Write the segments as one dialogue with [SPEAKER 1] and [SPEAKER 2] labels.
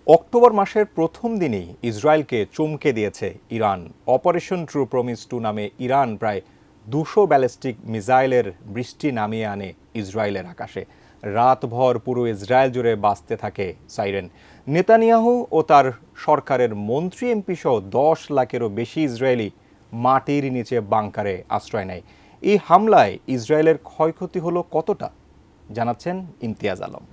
[SPEAKER 1] October মাসের প্রথম দিনেই ইসরায়েলকে চমকে দিয়েছে ইরান। অপারেশন ট্রু প্রমিস 2 নামে ইরান প্রায় 200 ব্যালিস্টিক মিসাইলের বৃষ্টি নামিয়ে আনে ইসরায়েলের আকাশে। রাতভর পুরো ইসরায়েল জুড়ে বাজতে থাকে সাইরেন। নেতানিয়াহু ও তার সরকারের মন্ত্রী এমপি সহ 10 লাখেরও বেশি ইসরায়েলি মাটির নিচে বাংকারে আশ্রয় নেয়। এই হামলায় ইসরায়েলের ক্ষয়ক্ষতি হলো কতটা, জানাচ্ছেন ইমতিয়াজ আলম।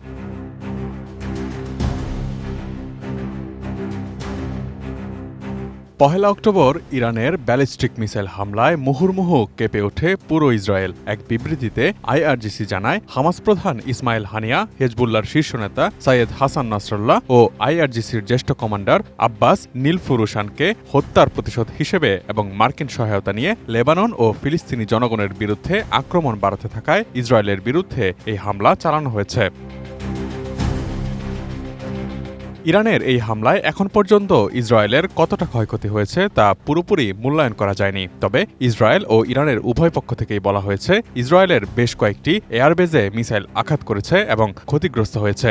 [SPEAKER 2] পহেলা অক্টোবর ইরানের ব্যালিস্টিক মিসাইল হামলায় মুহুর্মুহু কেঁপে ওঠে পুরো ইসরায়েল। এক বিবৃতিতে আইআরজিসি জানায়, হামাস প্রধান ইসমাইল হানিয়া, হেজবুল্লাহর শীর্ষ নেতা সাইয়েদ হাসান নাসরাল্লাহ ও আইআরজিসির জ্যেষ্ঠ কমান্ডার আব্বাস নীলফুরুশানকে হত্যার প্রতিশোধ হিসেবে এবং মার্কিন সহায়তা নিয়ে লেবানন ও ফিলিস্তিনি জনগণের বিরুদ্ধে আক্রমণ বাড়াতে থাকায় ইসরায়েলের বিরুদ্ধে এই হামলা চালানো হয়েছে। ইরানের এই হামলায় এখন পর্যন্ত ইসরায়েলের কতটা ক্ষয়ক্ষতি হয়েছে তা পুরোপুরি মূল্যায়ন করা যায়নি। তবে ইসরায়েল ও ইরানের উভয় পক্ষ থেকেই বলা হয়েছে, ইসরায়েলের বেশ কয়েকটি এয়ারবেজে মিসাইল আঘাত করেছে এবং ক্ষতিগ্রস্ত হয়েছে।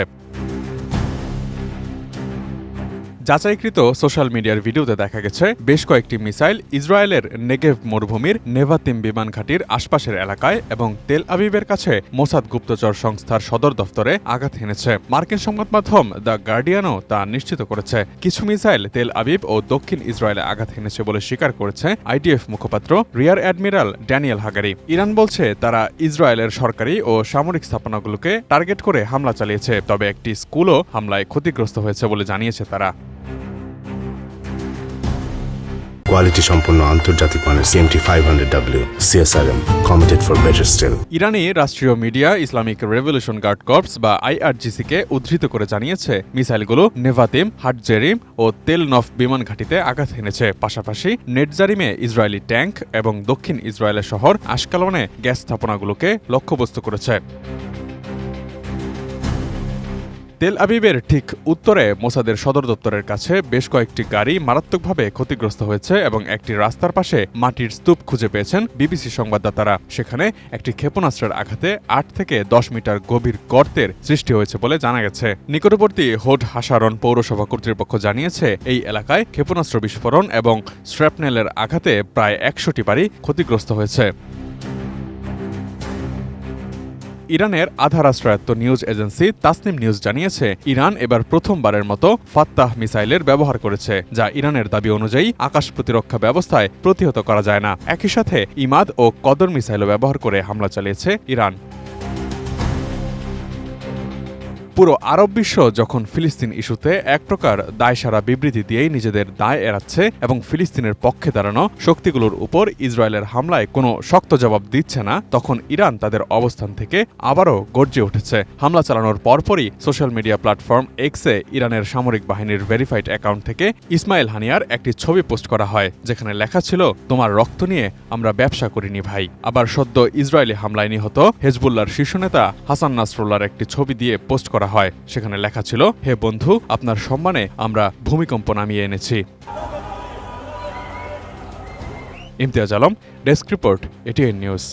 [SPEAKER 2] যাচাইকৃত সোশ্যাল মিডিয়ার ভিডিওতে দেখা গেছে, বেশ কয়েকটি মিসাইল ইসরায়েলের নেগেভ মরুভূমির নেভাতিম বিমান ঘাঁটির আশপাশের এলাকায় এবং তেল আবিবের কাছে মোসাদ গুপ্তচর সংস্থার সদর দফতরে আঘাত হেনেছে। মার্কিন সংবাদ মাধ্যম দ্য গার্ডিয়ানও তা নিশ্চিত করেছে। কিছু মিসাইল তেল আবিব ও দক্ষিণ ইসরায়েলে আঘাত হেনেছে বলে স্বীকার করেছে আইডিএফ মুখপাত্র রিয়ার অ্যাডমিরাল ড্যানিয়েল হাগারি। ইরান বলছে, তারা ইসরায়েলের সরকারি ও সামরিক স্থাপনাগুলোকে টার্গেট করে হামলা চালিয়েছে, তবে একটি স্কুলও হামলায় ক্ষতিগ্রস্ত হয়েছে বলে জানিয়েছে তারা।
[SPEAKER 3] কোয়ালিটি সম্পন্ন আন্তর্জাতিক মানের CMT500W CSRM, committed for better still।
[SPEAKER 2] ইরানি রাষ্ট্রীয় media Islamic Revolution Guard Corps বা আইআরজিসিকে উদ্ধৃত করে জানিয়েছে, মিসাইলগুলো নেভাতিম, হাটজেরিম ও তেল নফ বিমান ঘাঁটিতে আঘাত হেনেছে। পাশাপাশি নেটজারিমে ইসরায়েলি ট্যাঙ্ক এবং দক্ষিণ ইসরায়েলের শহর আশকালনে গ্যাস স্থাপনাগুলোকে লক্ষ্যবস্তু করেছে। তেল আবিবের ঠিক উত্তরে মোসাদের সদর দপ্তরের কাছে বেশ কয়েকটি গাড়ি মারাত্মকভাবে ক্ষতিগ্রস্ত হয়েছে এবং একটি রাস্তার পাশে মাটির স্তূপ খুঁজে পেয়েছেন বিবিসি সংবাদদাতারা। সেখানে একটি ক্ষেপণাস্ত্রের আঘাতে 8 থেকে 10 মিটার গভীর গর্তের সৃষ্টি হয়েছে বলে জানা গেছে। নিকটবর্তী হোড হাসারন পৌরসভা কর্তৃপক্ষ জানিয়েছে, এই এলাকায় ক্ষেপণাস্ত্র বিস্ফোরণ এবং স্ট্র্যাপনেলের আঘাতে প্রায় 100টি বাড়ি ক্ষতিগ্রস্ত হয়েছে। ইরানের আধা রাষ্ট্রায়ত্ত নিউজ এজেন্সি তাসনিম নিউজ জানিয়েছে, ইরান এবার প্রথমবারের মতো ফাত্তাহ মিসাইলের ব্যবহার করেছে, যা ইরানের দাবি অনুযায়ী আকাশ প্রতিরক্ষা ব্যবস্থায় প্রতিহত করা যায় না। একই সাথে ইমাদ ও কদর মিসাইলও ব্যবহার করে হামলা চালিয়েছে ইরান। পুরো আরব বিশ্ব যখন ফিলিস্তিন ইস্যুতে এক প্রকার দায়সারা বিবৃতি দিয়েই নিজেদের দায় এড়াচ্ছে এবং ফিলিস্তিনের পক্ষে দাঁড়ানো শক্তিগুলোর উপর ইসরায়েলের হামলায় কোনো শক্ত জবাব দিচ্ছে না, তখন ইরান তাদের অবস্থান থেকে আবারও গর্জে উঠেছে। হামলা চালানোর পরপরই সোশ্যাল মিডিয়া প্ল্যাটফর্ম এক্সে ইরানের সামরিক বাহিনীর ভেরিফাইড অ্যাকাউন্ট থেকে ইসমাইল হানিয়ার একটি ছবি পোস্ট করা হয়, যেখানে লেখা ছিল, তোমার রক্ত নিয়ে আমরা ব্যবসা করিনি ভাই। আবার সদ্য ইসরায়েলি হামলায় নিহত হেজবুল্লাহর শীর্ষ নেতা হাসান নাসরুল্লাহর একটি ছবি দিয়ে পোস্ট করা হয়, সেখানে লেখা ছিল, হে বন্ধু, আপনার সম্মানে আমরা ভূমিকম্প নামিয়ে এনেছি। Imtiaz Alam, desk report, ATN news.